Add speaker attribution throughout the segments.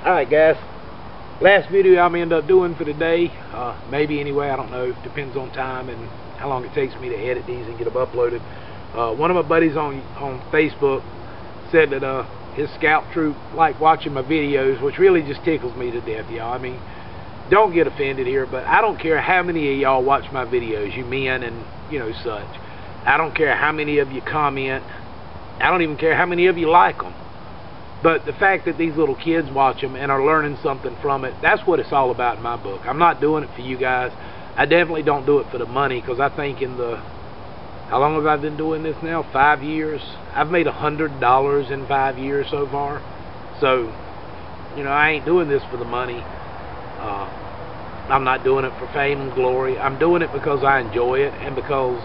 Speaker 1: Alright guys, last video I'm end up doing for today, maybe anyway, I don't know, depends on time and how long it takes me to edit these and get them uploaded. One of my buddies on Facebook said that his scout troop liked watching my videos, which really just tickles me to death, y'all. I mean, don't get offended here, but I don't care how many of y'all watch my videos, you men and you know such. I don't care how many of you comment. I don't even care how many of you like them. But the fact that these little kids watch them and are learning something from it, that's what it's all about in my book. I'm not doing it for you guys. I definitely don't do it for the money, because I think in the, how long have I been doing this now? 5 years. I've made $100 in 5 years so far. So, you know, I ain't doing this for the money. I'm not doing it for fame and glory. I'm doing it because I enjoy it, and because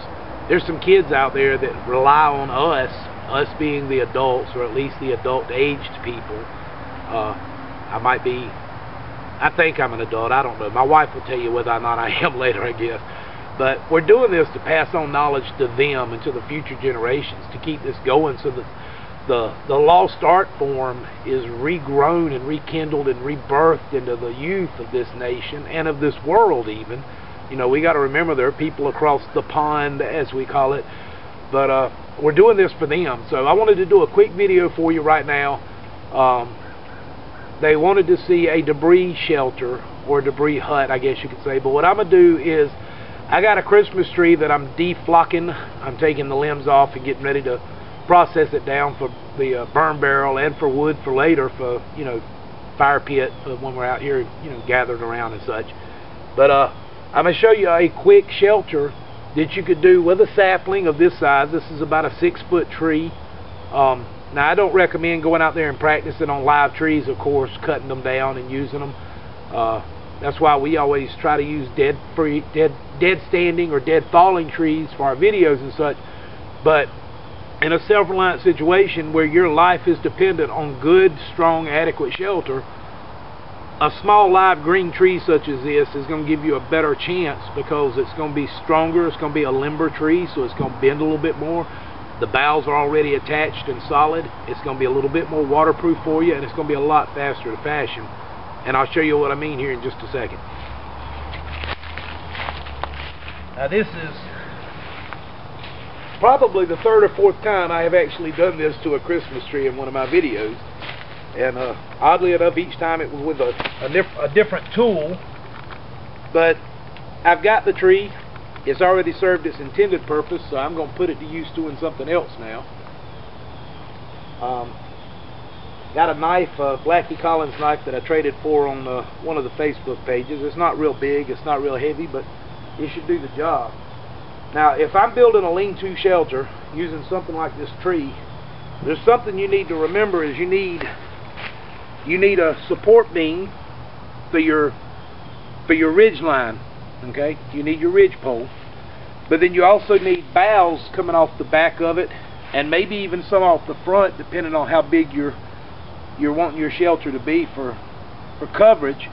Speaker 1: there's some kids out there that rely on us being the adults, or at least the adult-aged people. I think I'm an adult, I don't know. My wife will tell you whether or not I am later, I guess. But we're doing this to pass on knowledge to them and to the future generations, to keep this going so that the lost art form is regrown and rekindled and rebirthed into the youth of this nation and of this world even. You know, we got to remember there are people across the pond, as we call it, but we're doing this for them. So I wanted to do a quick video for you right now. They wanted to see a debris shelter, or a debris hut, I guess you could say. But what I'm going to do is, I got a Christmas tree that I'm deflocking. I'm taking the limbs off and getting ready to process it down for the burn barrel and for wood for later, for, you know, fire pit when we're out here, you know, gathered around and such. But I'm going to show you a quick shelter that you could do with a sapling of this size. This is about a 6-foot tree. Now, I don't recommend going out there and practicing on live trees, of course, cutting them down and using them. That's why we always try to use dead standing or dead falling trees for our videos and such. But in a self-reliant situation where your life is dependent on good, strong, adequate shelter, a small live green tree such as this is going to give you a better chance, because it's going to be stronger. It's going to be a limber tree, so it's going to bend a little bit more. The boughs are already attached and solid. It's going to be a little bit more waterproof for you, and it's going to be a lot faster to fashion. And I'll show you what I mean here in just a second. Now, this is probably the 3rd or 4th time I have actually done this to a Christmas tree in one of my videos. And oddly enough, each time it was with a different tool. But I've got the tree. It's already served its intended purpose, so I'm going to put it to use doing something else now. Got a knife, a Blackie Collins knife that I traded for on one of the Facebook pages. It's not real big, it's not real heavy, but it should do the job. Now, if I'm building a lean-to shelter using something like this tree, there's something you need to remember, is you need a support beam for your ridge line, okay? You need your ridge pole. But then you also need boughs coming off the back of it, and maybe even some off the front, depending on how big you're wanting your shelter to be for coverage.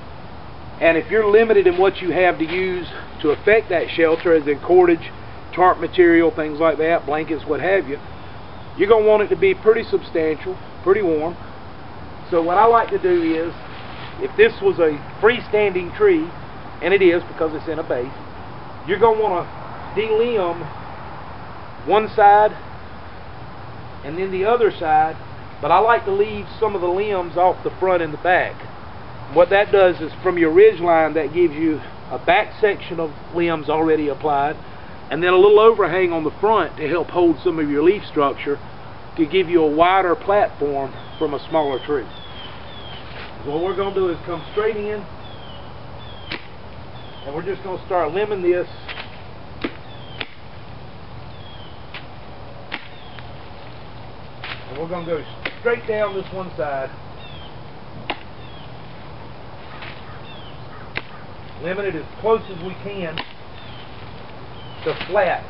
Speaker 1: And if you're limited in what you have to use to affect that shelter, as in cordage, tarp material, things like that, blankets, what have you, you're going to want it to be pretty substantial, pretty warm. So what I like to do is, if this was a freestanding tree, and it is because it's in a base, you're going to want to delimb one side and then the other side, but I like to leave some of the limbs off the front and the back. What that does is, from your ridge line, that gives you a back section of limbs already applied, and then a little overhang on the front to help hold some of your leaf structure, to give you a wider platform from a smaller tree. So what we're going to do is come straight in, and we're just going to start limbing this. And we're going to go straight down this one side, limit it as close as we can to flat,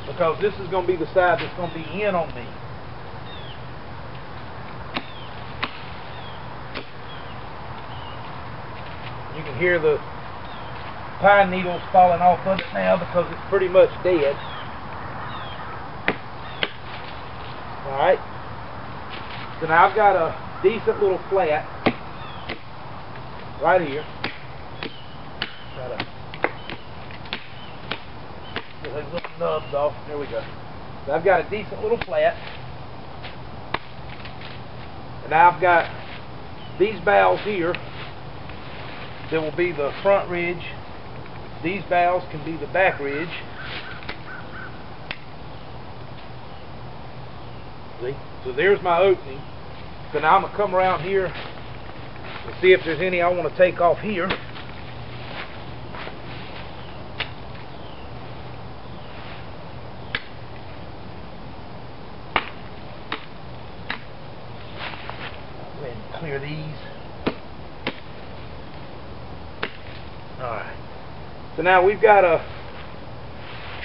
Speaker 1: because this is going to be the side that's going to be in on me. You can hear the pine needles falling off of it now because it's pretty much dead. Alright, so now I've got a decent little flat right here. Try to get those little nubs off. There we go. So I've got a decent little flat. And now I've got these bowels here that will be the front ridge. These bowels can be the back ridge. See? So there's my opening. So now I'm going to come around here and see if there's any I want to take off here. Go ahead and clear these. Alright. So now we've got a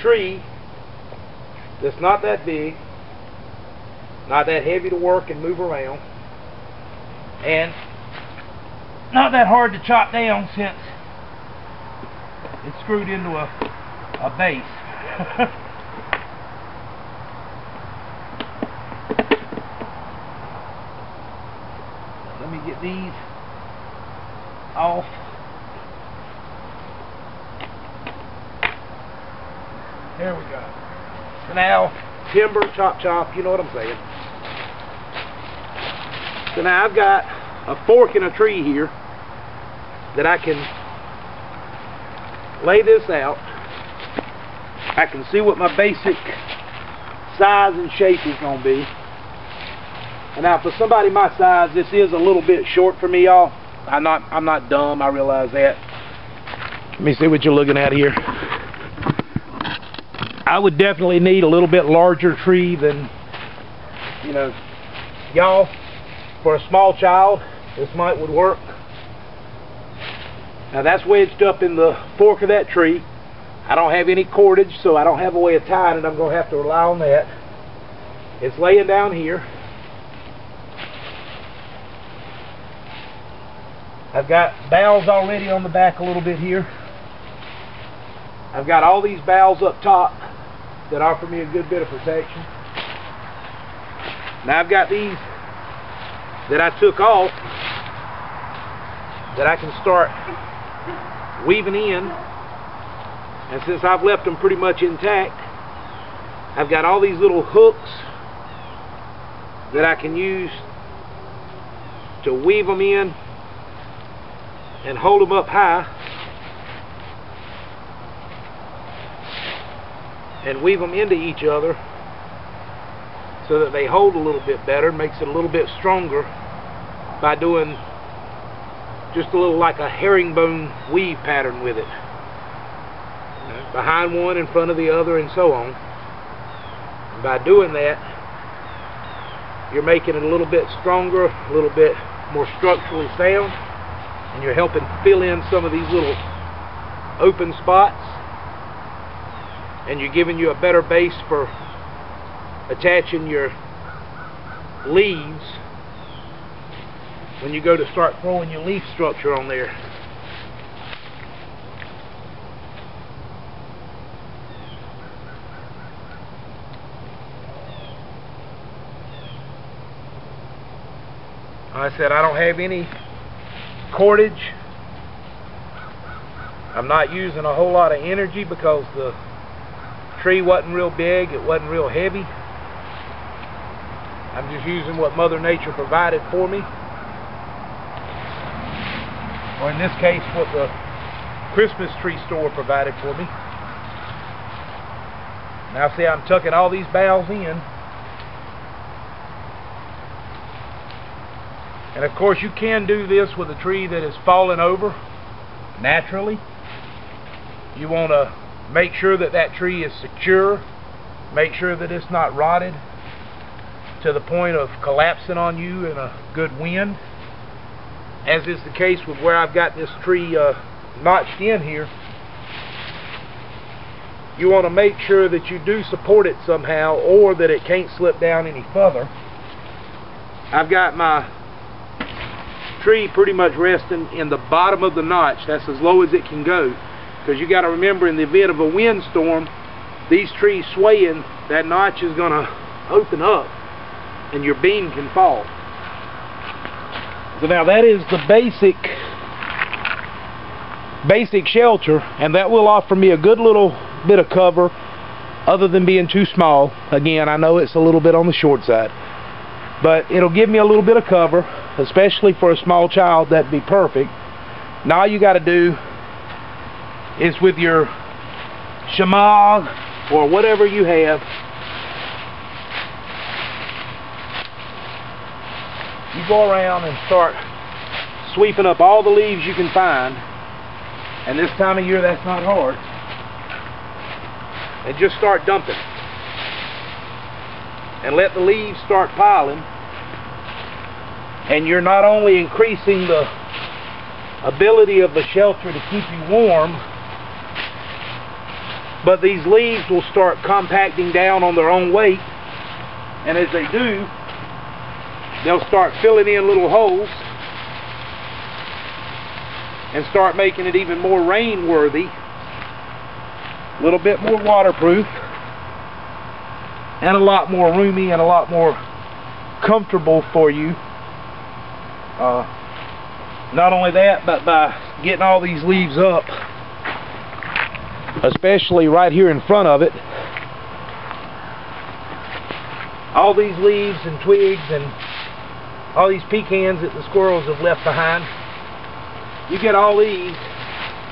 Speaker 1: tree that's not that big, not that heavy to work and move around, and not that hard to chop down since it's screwed into a base. Let me get these off. There we go. So now, timber, chop, chop, you know what I'm saying. So now I've got a fork in a tree here that I can lay this out. I can see what my basic size and shape is going to be. And now for somebody my size, this is a little bit short for me, y'all. I'm not dumb, I realize that. Let me see what you're looking at here. I would definitely need a little bit larger tree than, you know, y'all. For a small child, this would work. Now that's wedged up in the fork of that tree. I don't have any cordage, so I don't have a way of tying it. I'm going to have to rely on that. It's laying down here. I've got boughs already on the back a little bit here. I've got all these boughs up top that offer me a good bit of protection. Now I've got these that I took off that I can start weaving in, and since I've left them pretty much intact, I've got all these little hooks that I can use to weave them in and hold them up high and weave them into each other so that they hold a little bit better. Makes it a little bit stronger by doing just a little like a herringbone weave pattern with it. Behind one, in front of the other, and so on. And by doing that, you're making it a little bit stronger, a little bit more structurally sound, and you're helping fill in some of these little open spots, and you're giving you a better base for attaching your leaves when you go to start throwing your leaf structure on there. I said I don't have any cordage. I'm not using a whole lot of energy because the tree wasn't real big, it wasn't real heavy. I'm just using what Mother Nature provided for me, or in this case what the Christmas tree store provided for me. Now see, I'm tucking all these boughs in, and of course you can do this with a tree that is falling over naturally. You want to make sure that that tree is secure, make sure that it's not rotted to the point of collapsing on you in a good wind, as is the case with where I've got this tree notched in here. You want to make sure that you do support it somehow, or that it can't slip down any further. I've got my tree pretty much resting in the bottom of the notch. That's as low as it can go, because you got to remember, in the event of a windstorm, these trees swaying, that notch is going to open up and your beam can fall. So now that is the basic shelter, and that will offer me a good little bit of cover other than being too small. Again, I know it's a little bit on the short side, but it'll give me a little bit of cover, especially for a small child. That'd be perfect. Now all you got to do is with your shamag or whatever you have, you go around and start sweeping up all the leaves you can find. And this time of year, that's not hard. And just start dumping. And let the leaves start piling. And you're not only increasing the ability of the shelter to keep you warm, but these leaves will start compacting down on their own weight. And as they do, they'll start filling in little holes and start making it even more rain worthy, a little bit more waterproof, and a lot more roomy and a lot more comfortable for you. Not only that, but by getting all these leaves up, especially right here in front of it, all these leaves and twigs and all these pecans that the squirrels have left behind, you get all these,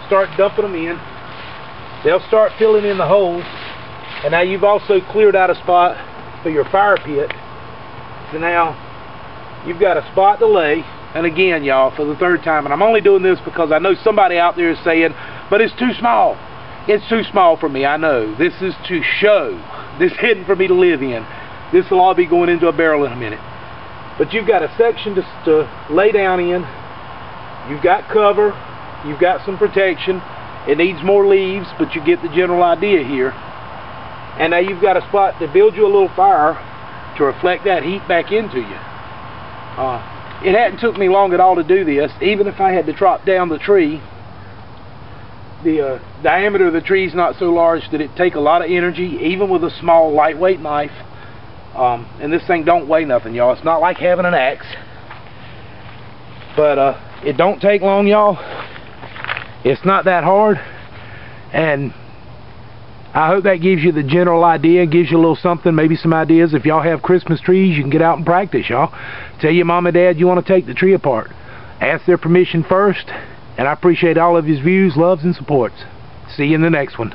Speaker 1: start dumping them in, they'll start filling in the holes. And now you've also cleared out a spot for your fire pit. So now you've got a spot to lay. And again, y'all, for the third time, and I'm only doing this because I know somebody out there is saying, but it's too small. It's too small for me, I know. This is to show. This isn't for me to live in. This will all be going into a barrel in a minute. But you've got a section to lay down in. You've got cover. You've got some protection. It needs more leaves, but you get the general idea here. And now you've got a spot to build you a little fire to reflect that heat back into you. It hadn't took me long at all to do this. Even if I had to chop down the tree, the diameter of the tree is not so large that it take a lot of energy, even with a small, lightweight knife. And this thing don't weigh nothing, y'all. It's not like having an axe. But it don't take long, y'all. It's not that hard. And I hope that gives you the general idea, gives you a little something, maybe some ideas. If y'all have Christmas trees, you can get out and practice, y'all. Tell your mom and dad you want to take the tree apart. Ask their permission first. And I appreciate all of his views, loves, and supports. See you in the next one.